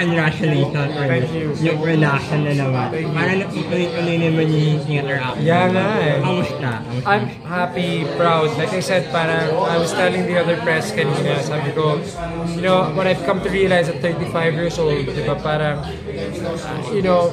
congratulations for Thank you. yung production na naman. Parang natuloy-tuloy naman yung theater actor. Yeah nga eh. Kamusta? I'm happy, proud. Like I said, parang I was telling the other press kanina, sabi ko, you know, what I've come to realize at 35 years old, di ba, parang, you know,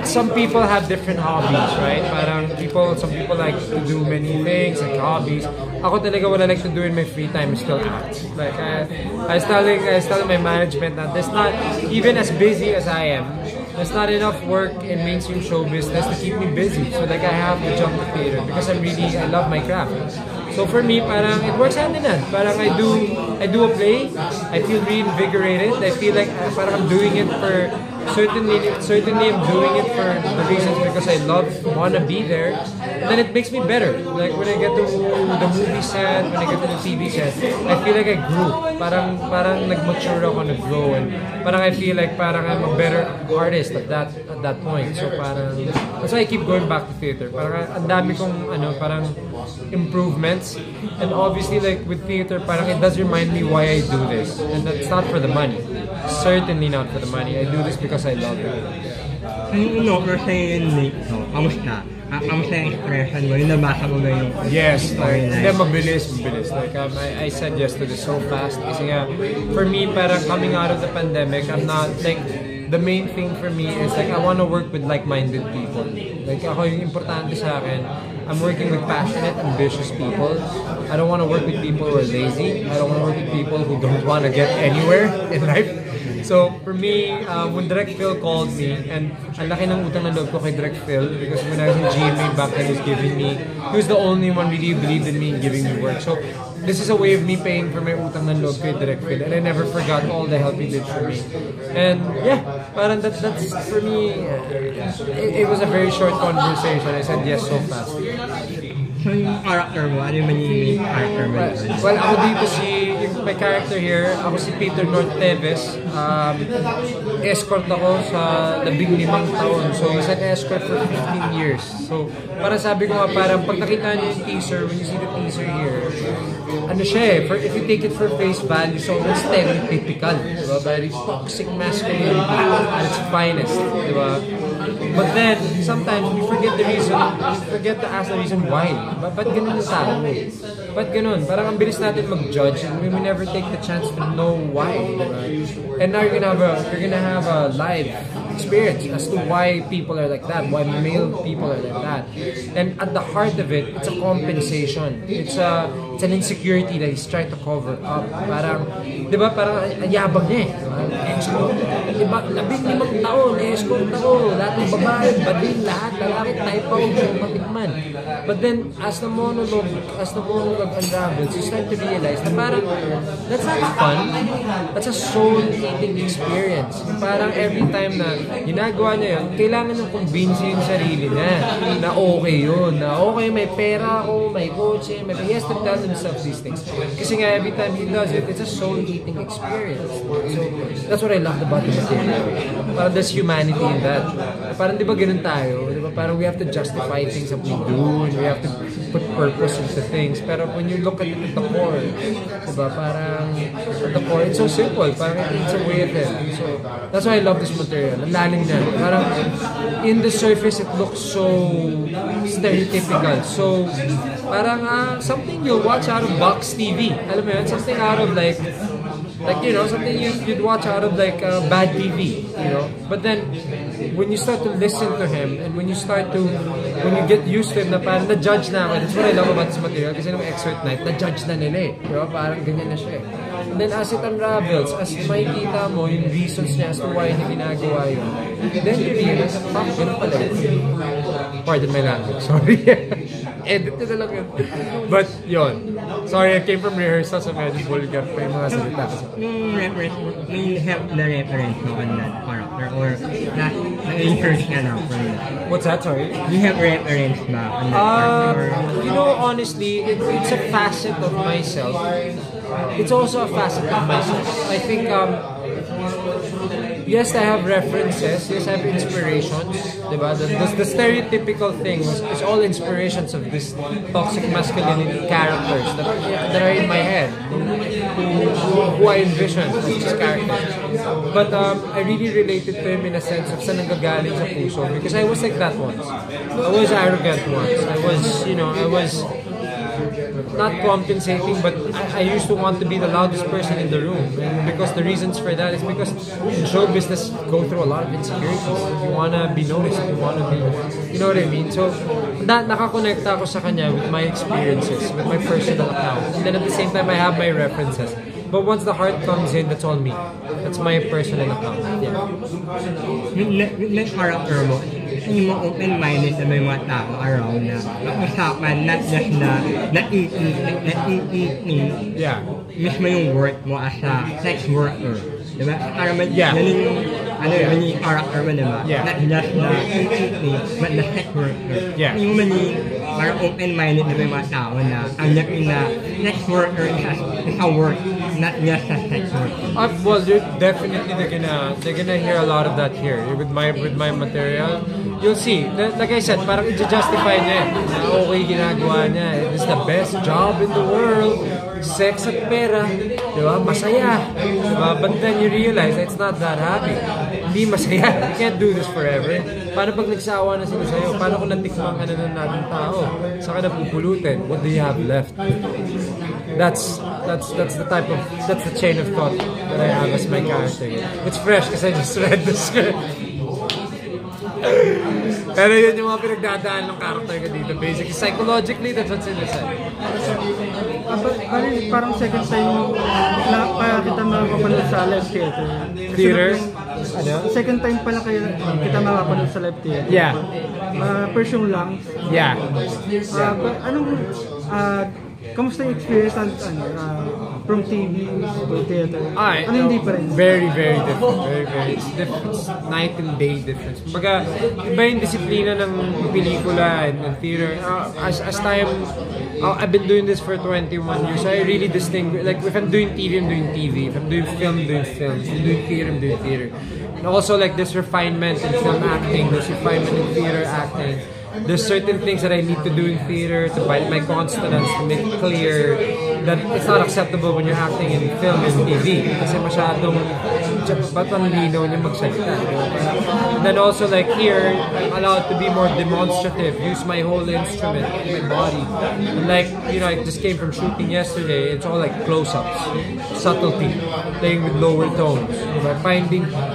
some people have different hobbies, right? Parang some people like to do many things, like hobbies. Ako talaga what I like to do in my free time is still act. Like I was telling my management that there's not, even as busy as I am, there's not enough work in mainstream show business to keep me busy. So like I have to jump to theater because I love my craft. So for me, parang it works hand in hand. Parang I do a play, I feel reinvigorated. I feel like parang I'm doing it for certainly I'm doing it for the reasons because I wanna be there. And then it makes me better. Like when I get to the movie set, when I get to the TV set, I feel like I grew. Parang nag-mature ako, nag-grow, and parang I feel like parang I'm a better artist at that point. So parang that's why I keep going back to theater. Parang ang dami kong parang improvements, and obviously like with theater, parang it does remind me why I do this, and that's not for the money. Certainly not for the money. I do this because I love it. Yung offer sa'yo yung late, no? Kamusta? Kamusta yung expression mo? Yung nabasa mo ba yung Yes, like, storyline? hindi, mabilis. Like, I said yes to this so fast. Kasi nga, for me, parang coming out of the pandemic, I'm not, like, the main thing for me is, like, I want to work with like-minded people. Like, ako yung importante sa akin, I'm working with passionate, ambitious people. I don't want to work with people who are lazy. I don't want to work with people who don't want to get anywhere in life. So, for me, when Direct Phil called me, and ang laki ng utang na loob ko kay Direct Phil because when I was in GMA back then, he was the only one really who believed in me and giving me work. So, this is a way of me paying for my utang na loob kay Direct Phil, and I never forgot all the help he did for me. And yeah, parang that's for me, it was a very short conversation. I said yes so fast. So yung character mo, ano yung magiging character mo? Well, ako dito my character here, ako si Peter Norteves. Escort ako sa 15 taon. So, he's an escort for 15 years. So, parang sabi ko nga, parang pag nakita niyo yung teaser, when you see the teaser here, ano siya if you take it for face value, so it's stereotypical. Diba? Very toxic masculinity at its finest. Diba? But then, sometimes we forget to ask the reason why. Ba't ganun yung tao? Ba't ganun? Parang ang bilis natin mag-judge and we never take the chance to know why. And now you're gonna have a live experience as to why people are like that, why male people are like that. And at the heart of it, it's a compensation. It's an insecurity that he's trying to cover up. Parang, di ba, parang yabang niya eh. Di ba, 15 taon, escort ako, lahat ng babae, bading, lahat, lalaki, type ako, matikman. But then, as the monologue unravels, you start to realize na parang, that's not fun. That's a soul-eating experience. Parang every time na ginagawa niya yun, kailangan niyang convince yung sarili niya na okay yun, na okay, may pera ako, may kotse, he has to tell himself these things. Kasi nga, every time he does it, it's a soul-eating experience. So, that's what I love about the material. Parang there's humanity in that. Parang di ba ganun tayo? Di ba? Parang we have to justify things that we do, and we have to put purpose into things. Pero when you look at it at the core, di ba? Parang at the core, it's so simple. Parang it's a way of it. So, that's why I love this material. Ang lalim niya. Parang in the surface, it looks so stereotypical. So, parang something you'll watch out of Box TV. Alam mo yun? Something out of like something you'd watch out of like bad TV, But then, when you start to listen to him, and when you get used to him, na parang na-judge na ako. That's what I love about this material. Kasi nung X-Ray Night, na-judge na nila eh. Parang ganyan na siya eh. And then as it unravels, as makikita mo yung reasons niya as to why niya ginagawa yun, then you realize, fuck, ganun pala yun. Pardon my language, sorry. Edit ko na lang yun. But, yun. Sorry, I came from rehearsal, so medyo vulgar pa yung mga salita. May help the reference mo on that character or na-research ka na for that? What's that, sorry? You have reference ba on that character? Honestly, it's a facet of myself. It's also a facet of myself. I think, yes, I have references. Yes, I have inspirations. Diba? The stereotypical thing is all inspirations of this toxic masculinity characters that are in my head, who I envision as these characters. But I really related to him in a sense of saan nanggagaling sa puso because I was like that once. I was arrogant once. I was not compensating, but I used to want to be the loudest person in the room. And because the reasons for that is because in show business go through a lot of insecurities. You wanna be noticed, you wanna be, you know what I mean? So nakakonekta ako sa kanya with my experiences, with my personal account. And then at the same time, I have my references. But once the heart comes in, that's all me. That's my personal account. Yeah. Yung character mo, hindi mo open-minded na may mga tao around na mag-usapan, not just na naiitin Yeah. mismo yung work mo as a sex worker. Diba? Para Yeah. yan yung character mo, diba? Yeah. Not just na naiitin, but the sex worker. Yeah. Hindi mo man yung parang open-minded na may mga tao na ang laki na sex worker is a work, not just a sex worker. Well, they're gonna hear a lot of that here with my material. You'll see. Like I said, parang i-justify niya na okay ginagawa niya. It is the best job in the world. Sex at pera. Diba? Masaya. Diba? But then you realize it's not that happy. Hindi masaya. You can't do this forever. Paano pag nagsawa na sila sa'yo? Paano kung natikmang ka na ng natin tao? Saka na pupulutin? What do you have left? That's the chain of thought that I have as my character. It's fresh because I just read the script. Pero yun yung mga pinagdadaan ng character ko dito. Basically, psychologically, that's what's in the set. Parang second time na kaya kita makapanood sa live theater. Theater? Ano? Second time pala kita makapanood sa live theater. Yeah. First yung lang. Yeah. Kamusta yung experience from TV to theater? Ano yung difference? Very, very different. Very, it's different. It's night and day difference. Kumbaga, iba yung disiplina ng pelikula and theater. As time, I've been doing this for 21 years. So I really distinguish. Like, if I'm doing TV, I'm doing TV. If I'm doing film, I'm doing film. If I'm doing theater, I'm doing theater. And also, like, there's refinement in film acting. There's refinement in theater acting. There's certain things that I need to do in theater to bite my consonants, to make clear that it's not acceptable when you're acting in film and TV. Kasi masyadong ba't ang linaw niya magsalita. And then also like here, I'm allowed to be more demonstrative, use my whole instrument, my body. And like, you know, I just came from shooting yesterday, it's all like close-ups, subtlety, playing with lower tones. Diba?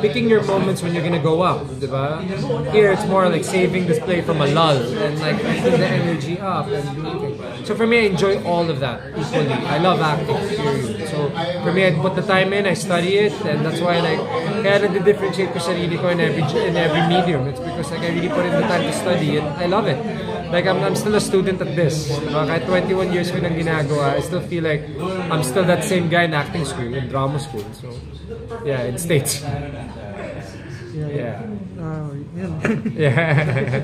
Picking your moments when you're gonna go up. Diba? Here, it's more like saving display from a lull and like keeping the energy up. So for me, I enjoy all of that equally. I love acting, period. So for me, I put the time in, I study it, and that's why like kaya nag-differentiate ko sarili ko in every medium. It's because like I really put in the time to study and I love it. Like I'm still a student at this. Diba? Kahit 21 years ko nang ginagawa, I still feel like I'm still that same guy in acting school, in drama school. So yeah, in States. Yeah. Yeah.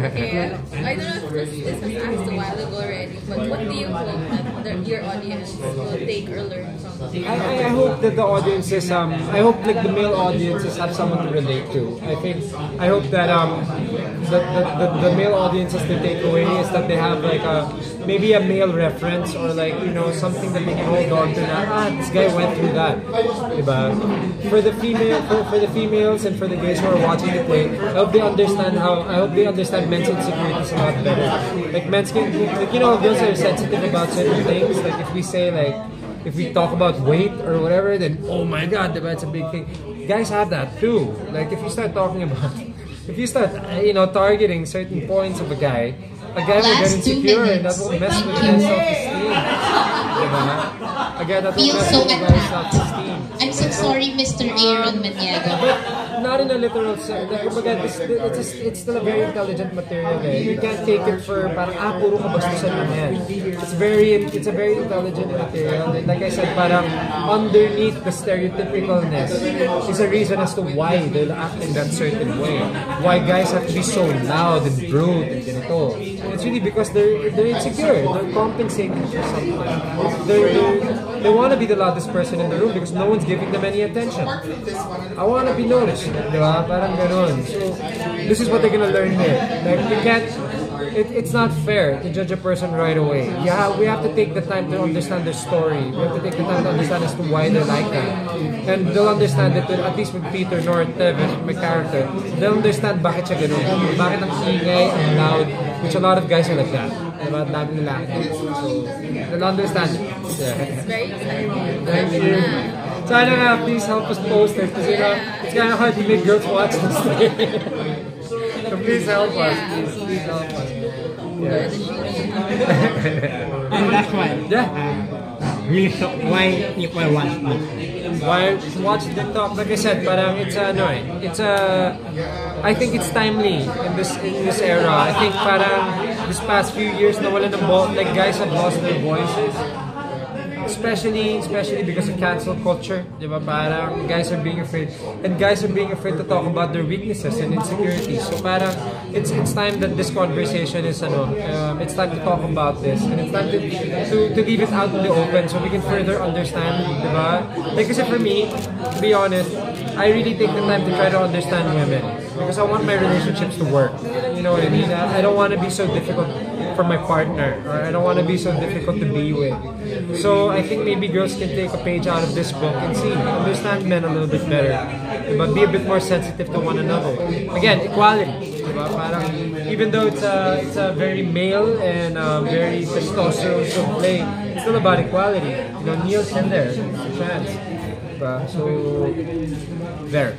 Okay, I don't know if this was asked a while ago already, but what do you hope that your audience will take or learn from? I hope that the audiences, I hope like the male audiences have someone to relate to. I hope that the male audiences they take away is that they have like maybe a male reference or like, you know, something that they can hold on to that, this guy went through that. Diba? For the females and for the guys who are watching the play, I hope they understand men's insecurities a lot better. Like men's can, like, you know, girls are sensitive about certain things. Like if we say like, if we talk about weight or whatever, then oh my god, that's a big thing. Guys have that too. Like if you start talking about, if you start, you know, targeting certain points of a guy will get insecure and that will mess with his self-esteem. Again, that will mess with his self-esteem. I'm so sorry, Mr. Aaron Maniago. Not in a literal sense. It's still a very intelligent material. Eh. You can't take it for parang puro kabastusan lang yan. It's a very intelligent material. And like I said, parang underneath the stereotypicalness is a reason as to why they'll act in that certain way. Why guys have to be so loud and brute and ganito. And it's really because they're insecure. They're compensating for something. They want to be the loudest person in the room because no one's giving them any attention. I want to be noticed. Diba? Parang ganon. So, this is what they're gonna learn here. Like, it's not fair to judge a person right away. We have to take the time to understand their story. We have to take the time to understand as to why they're like that. And they'll understand that, at least with Peter North Teves, my character, they'll understand bakit siya ganun. Bakit ang ingay, ang loud, which a lot of guys are like that. Diba? Dami nila. So, they'll understand it. Yeah. It's very exciting. Thank you. So I don't know, please help us post it because it's kind of hard to make girls watch this thing. So please help us. Please help us. Yeah. And that's why. Yeah. Really, so why people watch this? Why watch TikTok? Like I said, parang I think it's timely in this era. I think parang this past few years nawalan ng like guys have lost their voices. Especially because of cancel culture, diba? Parang guys are being afraid, and guys are being afraid to talk about their weaknesses and insecurities. So parang it's time that this conversation is it's time to talk about this, and it's time to leave it out in the open so we can further understand, diba? Like kasi for me, to be honest, I really take the time to try to understand women because I want my relationships to work. You know what I mean? I don't want to be so difficult for my partner, or I don't want to be so difficult to be with. So I think maybe girls can take a page out of this book and understand men a little bit better, but be a bit more sensitive to one another. Again, equality. Diba? Parang, even though it's a very male and very testosterone play, it's still about equality. You know, Neil's in there, it's a chance. Diba? So there.